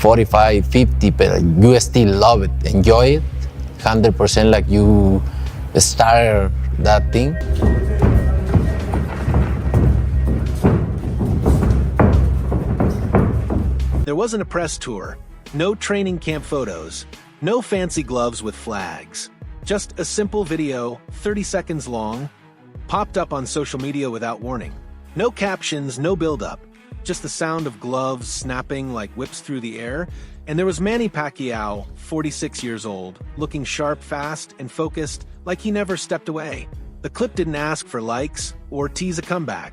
45, 50, but you still love it, enjoy it, 100% like you start that thing. There wasn't a press tour, no training camp photos, no fancy gloves with flags. Just a simple video, 30 seconds long, popped up on social media without warning. No captions, no build-up. Just the sound of gloves snapping like whips through the air, and there was Manny Pacquiao, 46 years old, looking sharp, fast, and focused like he never stepped away. The clip didn't ask for likes or tease a comeback.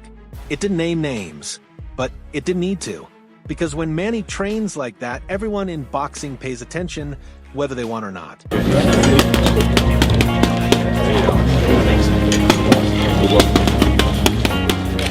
It didn't name names, but it didn't need to. Because when Manny trains like that, everyone in boxing pays attention, whether they want or not.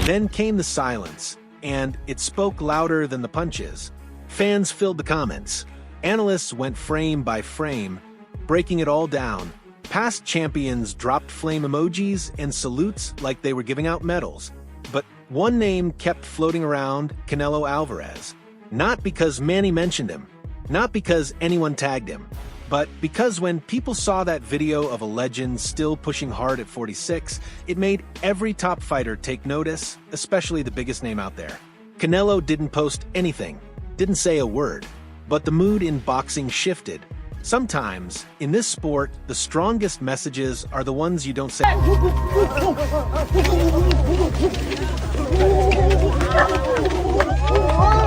Then came the silence, and it spoke louder than the punches. Fans filled the comments. Analysts went frame by frame, breaking it all down. Past champions dropped flame emojis and salutes like they were giving out medals. But one name kept floating around, Canelo Alvarez. Not because Manny mentioned him, not because anyone tagged him, but because when people saw that video of a legend still pushing hard at 46, it made every top fighter take notice, especially the biggest name out there. Canelo didn't post anything, didn't say a word, but the mood in boxing shifted. Sometimes, in this sport, the strongest messages are the ones you don't say.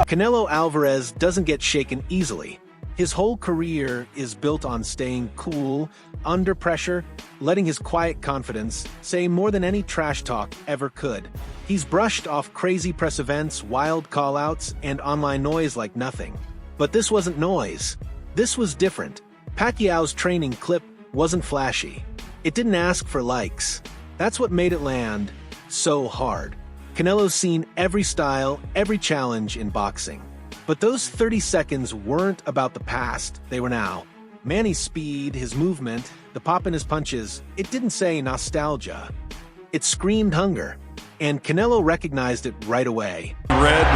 Canelo Alvarez doesn't get shaken easily. His whole career is built on staying cool, under pressure, letting his quiet confidence say more than any trash talk ever could. He's brushed off crazy press events, wild call-outs, and online noise like nothing. But this wasn't noise. This was different. Pacquiao's training clip wasn't flashy. It didn't ask for likes. That's what made it land so hard. Canelo's seen every style, every challenge in boxing. But those 30 seconds weren't about the past, they were now. Manny's speed, his movement, the pop in his punches, it didn't say nostalgia. It screamed hunger. And Canelo recognized it right away. Red,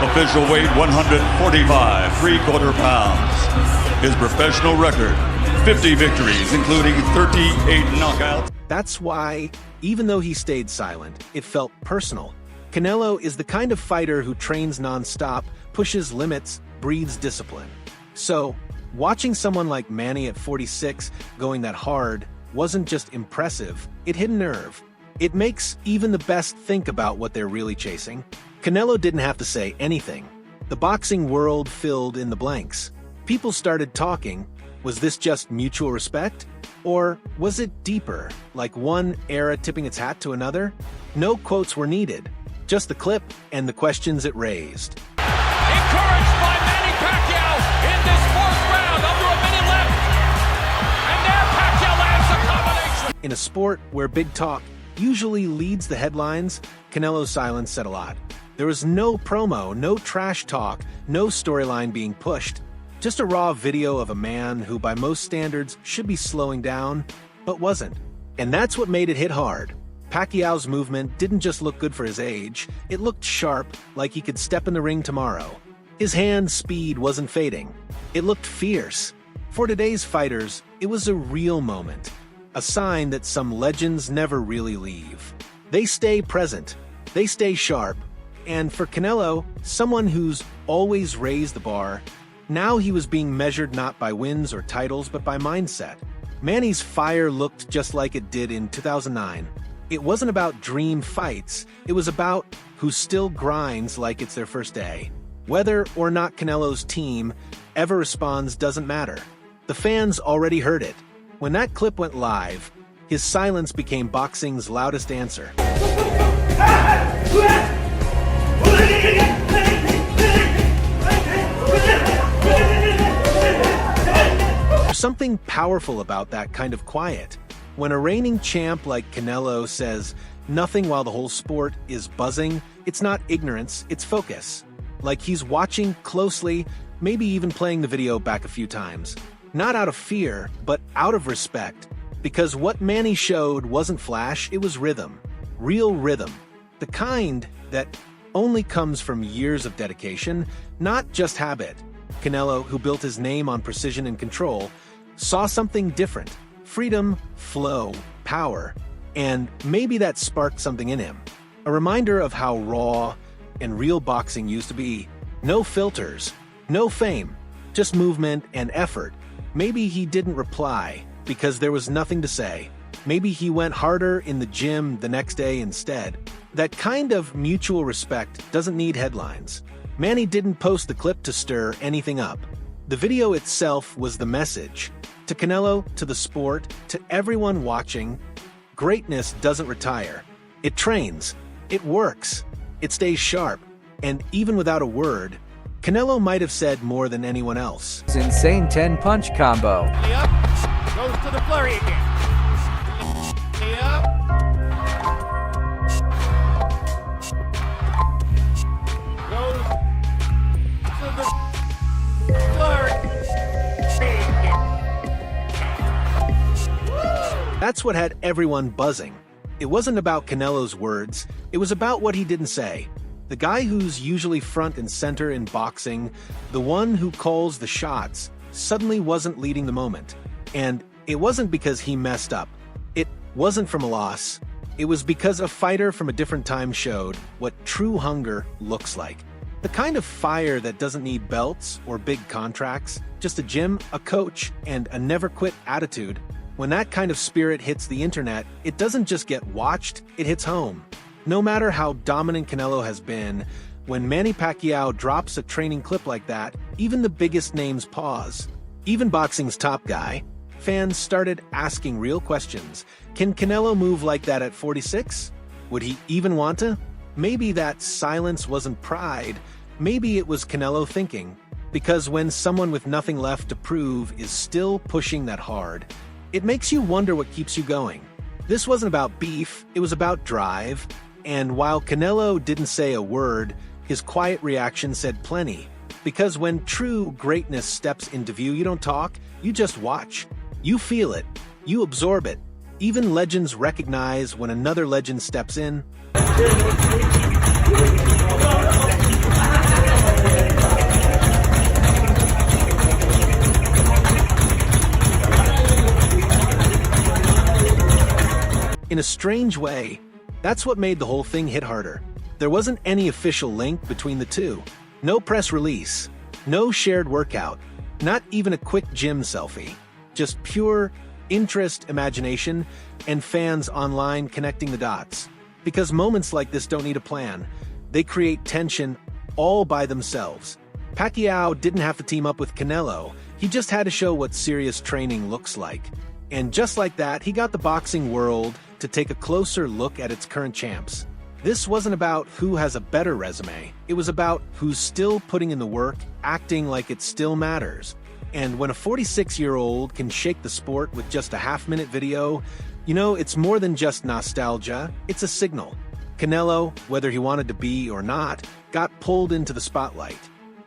official weight 145, 3/4 pounds. His professional record, 50 victories, including 38 knockouts. That's why, even though he stayed silent, it felt personal. Canelo is the kind of fighter who trains non-stop, pushes limits, breathes discipline. So, watching someone like Manny at 46 going that hard wasn't just impressive, it hit a nerve. It makes even the best think about what they're really chasing. Canelo didn't have to say anything. The boxing world filled in the blanks. People started talking. Was this just mutual respect? Or was it deeper, like one era tipping its hat to another? No quotes were needed, just the clip and the questions it raised. Encouraged by Manny Pacquiao in this fourth round, under a minute left. And there Pacquiao lands the combination. In a sport where big talk usually leads the headlines, Canelo's silence said a lot. There was no promo, no trash talk, no storyline being pushed. Just a raw video of a man who by most standards should be slowing down, but wasn't. And that's what made it hit hard. Pacquiao's movement didn't just look good for his age, it looked sharp, like he could step in the ring tomorrow. His hand speed wasn't fading. It looked fierce. For today's fighters, it was a real moment. A sign that some legends never really leave. They stay present. They stay sharp. And for Canelo, someone who's always raised the bar, now he was being measured not by wins or titles, but by mindset. Manny's fire looked just like it did in 2009. It wasn't about dream fights, it was about who still grinds like it's their first day. Whether or not Canelo's team ever responds doesn't matter. The fans already heard it. When that clip went live, his silence became boxing's loudest answer. There's something powerful about that kind of quiet. When a reigning champ like Canelo says nothing while the whole sport is buzzing, it's not ignorance, it's focus. Like he's watching closely, maybe even playing the video back a few times. Not out of fear, but out of respect. Because what Manny showed wasn't flash, it was rhythm. Real rhythm. The kind that only comes from years of dedication, not just habit. Canelo, who built his name on precision and control, saw something different. Freedom, flow, power. And maybe that sparked something in him. A reminder of how raw and real boxing used to be. No filters, no fame, just movement and effort. Maybe he didn't reply because there was nothing to say. Maybe he went harder in the gym the next day instead. That kind of mutual respect doesn't need headlines. Manny didn't post the clip to stir anything up. The video itself was the message. To Canelo, to the sport, to everyone watching, greatness doesn't retire. It trains. It works. It stays sharp. And even without a word, Canelo might have said more than anyone else. It's insane 10-punch combo. Yep. Goes to the flurry again. Yep. Goes to the flurry. That's what had everyone buzzing. It wasn't about Canelo's words, it was about what he didn't say. The guy who's usually front and center in boxing, the one who calls the shots, suddenly wasn't leading the moment. And it wasn't because he messed up. It wasn't from a loss. It was because a fighter from a different time showed what true hunger looks like. The kind of fire that doesn't need belts or big contracts, just a gym, a coach, and a never-quit attitude. When that kind of spirit hits the internet, it doesn't just get watched, it hits home. No matter how dominant Canelo has been, when Manny Pacquiao drops a training clip like that, even the biggest names pause. Even boxing's top guy. Fans started asking real questions. Can Canelo move like that at 46? Would he even want to? Maybe that silence wasn't pride. Maybe it was Canelo thinking. Because when someone with nothing left to prove is still pushing that hard, it makes you wonder what keeps you going. This wasn't about beef, it was about drive. And while Canelo didn't say a word, his quiet reaction said plenty. Because when true greatness steps into view, you don't talk, you just watch. You feel it, you absorb it. Even legends recognize when another legend steps in. In a strange way, that's what made the whole thing hit harder. There wasn't any official link between the two. No press release, no shared workout, not even a quick gym selfie. Just pure interest, imagination, and fans online connecting the dots. Because moments like this don't need a plan. They create tension all by themselves. Pacquiao didn't have to team up with Canelo. He just had to show what serious training looks like. And just like that, he got the boxing world to take a closer look at its current champs. This wasn't about who has a better resume. It was about who's still putting in the work, acting like it still matters. And when a 46-year-old can shake the sport with just a half-minute video, you know, it's more than just nostalgia, it's a signal. Canelo, whether he wanted to be or not, got pulled into the spotlight.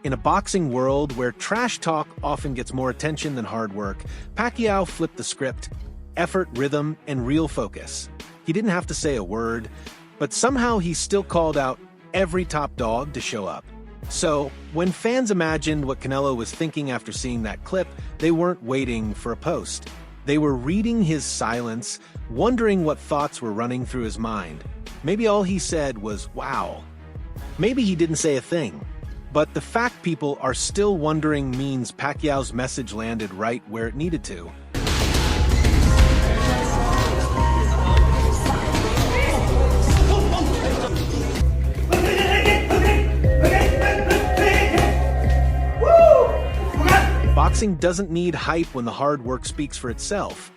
In a boxing world where trash talk often gets more attention than hard work, Pacquiao flipped the script. Effort, rhythm, and real focus. He didn't have to say a word, but somehow he still called out every top dog to show up. So, when fans imagined what Canelo was thinking after seeing that clip, they weren't waiting for a post. They were reading his silence, wondering what thoughts were running through his mind. Maybe all he said was, wow. Maybe he didn't say a thing. But the fact people are still wondering means Pacquiao's message landed right where it needed to. Boxing doesn't need hype when the hard work speaks for itself.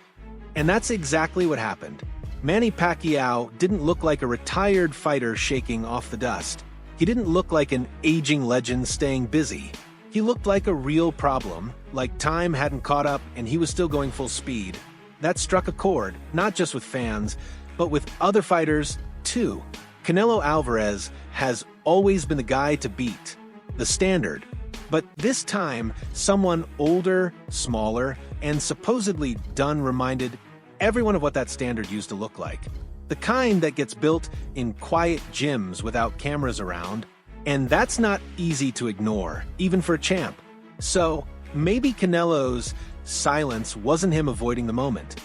And that's exactly what happened. Manny Pacquiao didn't look like a retired fighter shaking off the dust. He didn't look like an aging legend staying busy. He looked like a real problem, like time hadn't caught up and he was still going full speed. That struck a chord, not just with fans, but with other fighters, too. Canelo Alvarez has always been the guy to beat, the standard. But this time, someone older, smaller, and supposedly done reminded everyone of what that standard used to look like. The kind that gets built in quiet gyms without cameras around. And that's not easy to ignore, even for a champ. So, maybe Canelo's silence wasn't him avoiding the moment.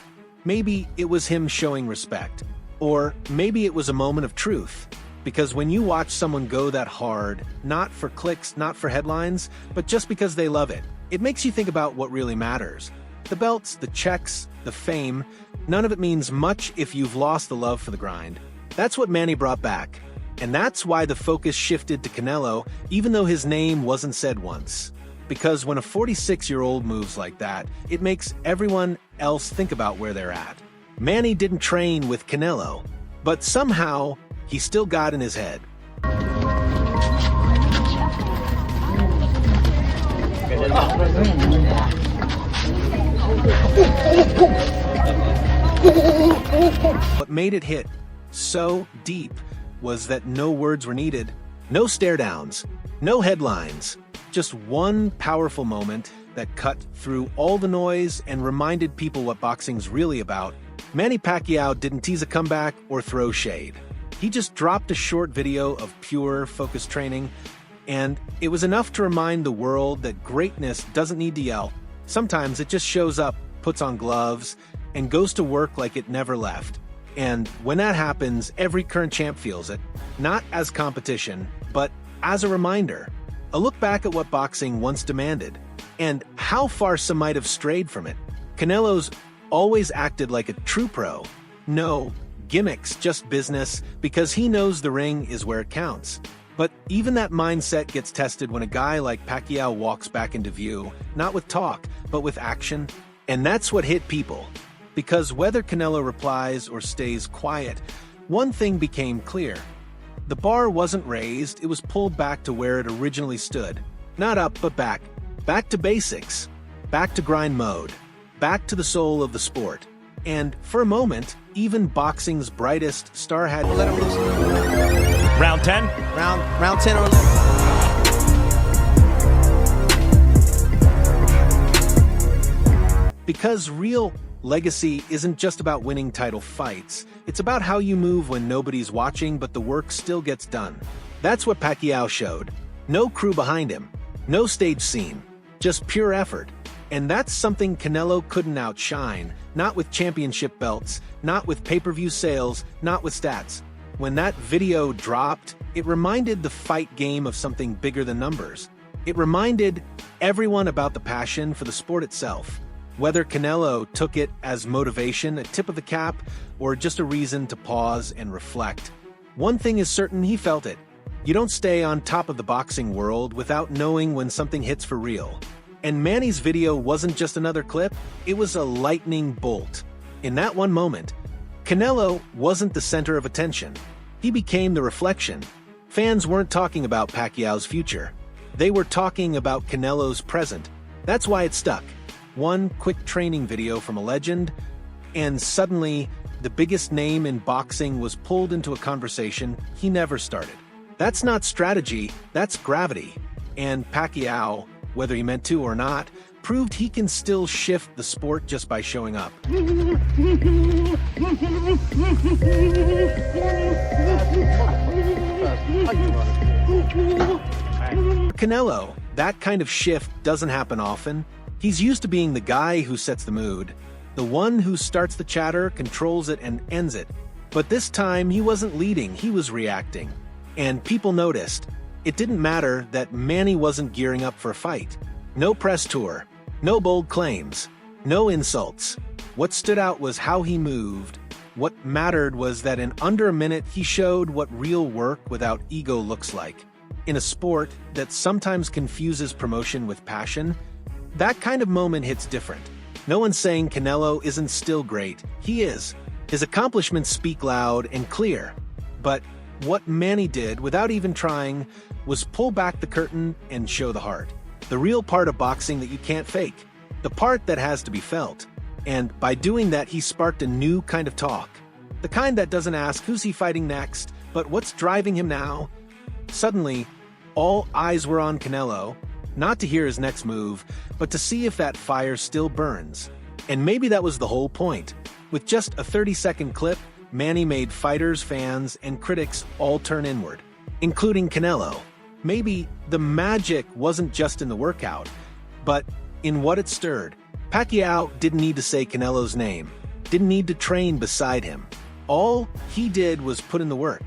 Maybe it was him showing respect. Or maybe it was a moment of truth. Because when you watch someone go that hard, not for clicks, not for headlines, but just because they love it, it makes you think about what really matters. The belts, the checks, the fame, none of it means much if you've lost the love for the grind. That's what Manny brought back. And that's why the focus shifted to Canelo, even though his name wasn't said once. Because when a 46-year-old moves like that, it makes everyone else think about where they're at. Manny didn't train with Canelo, but somehow he still got in his head. What made it hit so deep was that no words were needed, no stare-downs, no headlines, just one powerful moment that cut through all the noise and reminded people what boxing's really about. Manny Pacquiao didn't tease a comeback or throw shade. He just dropped a short video of pure, focused training, and it was enough to remind the world that greatness doesn't need to yell. Sometimes it just shows up, puts on gloves, and goes to work like it never left. And when that happens, every current champ feels it, not as competition, but as a reminder. A look back at what boxing once demanded, and how far some might have strayed from it. Canelo's always acted like a true pro. No gimmicks, just business, because he knows the ring is where it counts. But even that mindset gets tested when a guy like Pacquiao walks back into view, not with talk, but with action. And that's what hit people. Because whether Canelo replies or stays quiet, one thing became clear. The bar wasn't raised, it was pulled back to where it originally stood. Not up, but back. Back to basics. Back to grind mode. Back to the soul of the sport. And for a moment, even boxing's brightest star had... Let him loose. Round 10? Round 10 or 11. Because real legacy isn't just about winning title fights. It's about how you move when nobody's watching, but the work still gets done. That's what Pacquiao showed. No crew behind him. No stage scene. Just pure effort. And that's something Canelo couldn't outshine. Not with championship belts, not with pay-per-view sales, not with stats. When that video dropped, it reminded the fight game of something bigger than numbers. It reminded everyone about the passion for the sport itself. Whether Canelo took it as motivation, a tip of the cap, or just a reason to pause and reflect, one thing is certain, he felt it. You don't stay on top of the boxing world without knowing when something hits for real. And Manny's video wasn't just another clip, it was a lightning bolt. In that one moment, Canelo wasn't the center of attention. He became the reflection. Fans weren't talking about Pacquiao's future. They were talking about Canelo's present. That's why it stuck. One quick training video from a legend, and suddenly, the biggest name in boxing was pulled into a conversation he never started. That's not strategy, that's gravity. And Pacquiao, whether he meant to or not, proved he can still shift the sport just by showing up. Canelo, that kind of shift doesn't happen often. He's used to being the guy who sets the mood, the one who starts the chatter, controls it, and ends it. But this time, he wasn't leading, he was reacting. And people noticed. It didn't matter that Manny wasn't gearing up for a fight. No press tour, no bold claims, no insults. What stood out was how he moved. What mattered was that in under a minute, he showed what real work without ego looks like. In a sport that sometimes confuses promotion with passion, that kind of moment hits different. No one's saying Canelo isn't still great. He is. His accomplishments speak loud and clear. But what Manny did, without even trying, was pull back the curtain and show the heart. The real part of boxing that you can't fake. The part that has to be felt. And by doing that, he sparked a new kind of talk. The kind that doesn't ask who's he fighting next, but what's driving him now. Suddenly, all eyes were on Canelo, not to hear his next move, but to see if that fire still burns. And maybe that was the whole point. With just a 30-second clip, Manny made fighters, fans, and critics all turn inward, including Canelo. Maybe the magic wasn't just in the workout. But in what it stirred, Pacquiao didn't need to say Canelo's name, didn't need to train beside him. All he did was put in the work,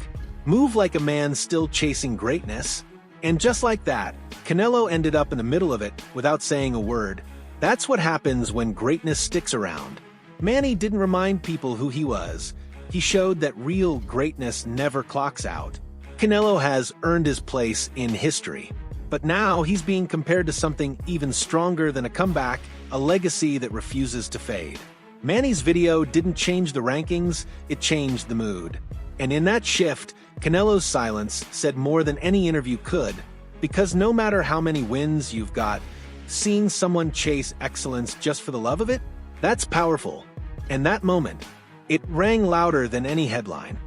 move like a man still chasing greatness. And just like that, Canelo ended up in the middle of it without saying a word. That's what happens when greatness sticks around. Manny didn't remind people who he was. He showed that real greatness never clocks out. Canelo has earned his place in history. But now he's being compared to something even stronger than a comeback, a legacy that refuses to fade. Manny's video didn't change the rankings, it changed the mood. And in that shift, Canelo's silence said more than any interview could, because no matter how many wins you've got, seeing someone chase excellence just for the love of it, that's powerful. And that moment, it rang louder than any headline.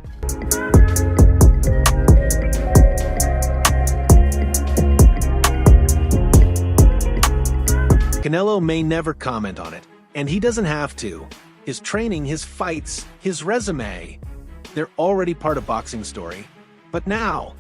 Canelo may never comment on it, and he doesn't have to. His training, his fights, his resume, they're already part of boxing's story. But now,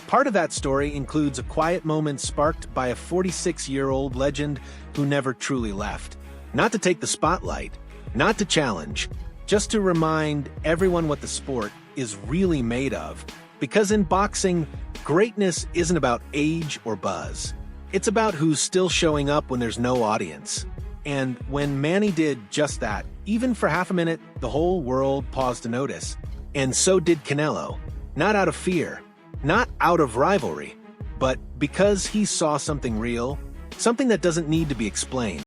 part of that story includes a quiet moment sparked by a 46-year-old legend who never truly left. Not to take the spotlight, not to challenge, just to remind everyone what the sport is really made of. Because in boxing, greatness isn't about age or buzz. It's about who's still showing up when there's no audience. And when Manny did just that, even for half a minute, the whole world paused to notice. And so did Canelo. Not out of fear, not out of rivalry, but because he saw something real, something that doesn't need to be explained.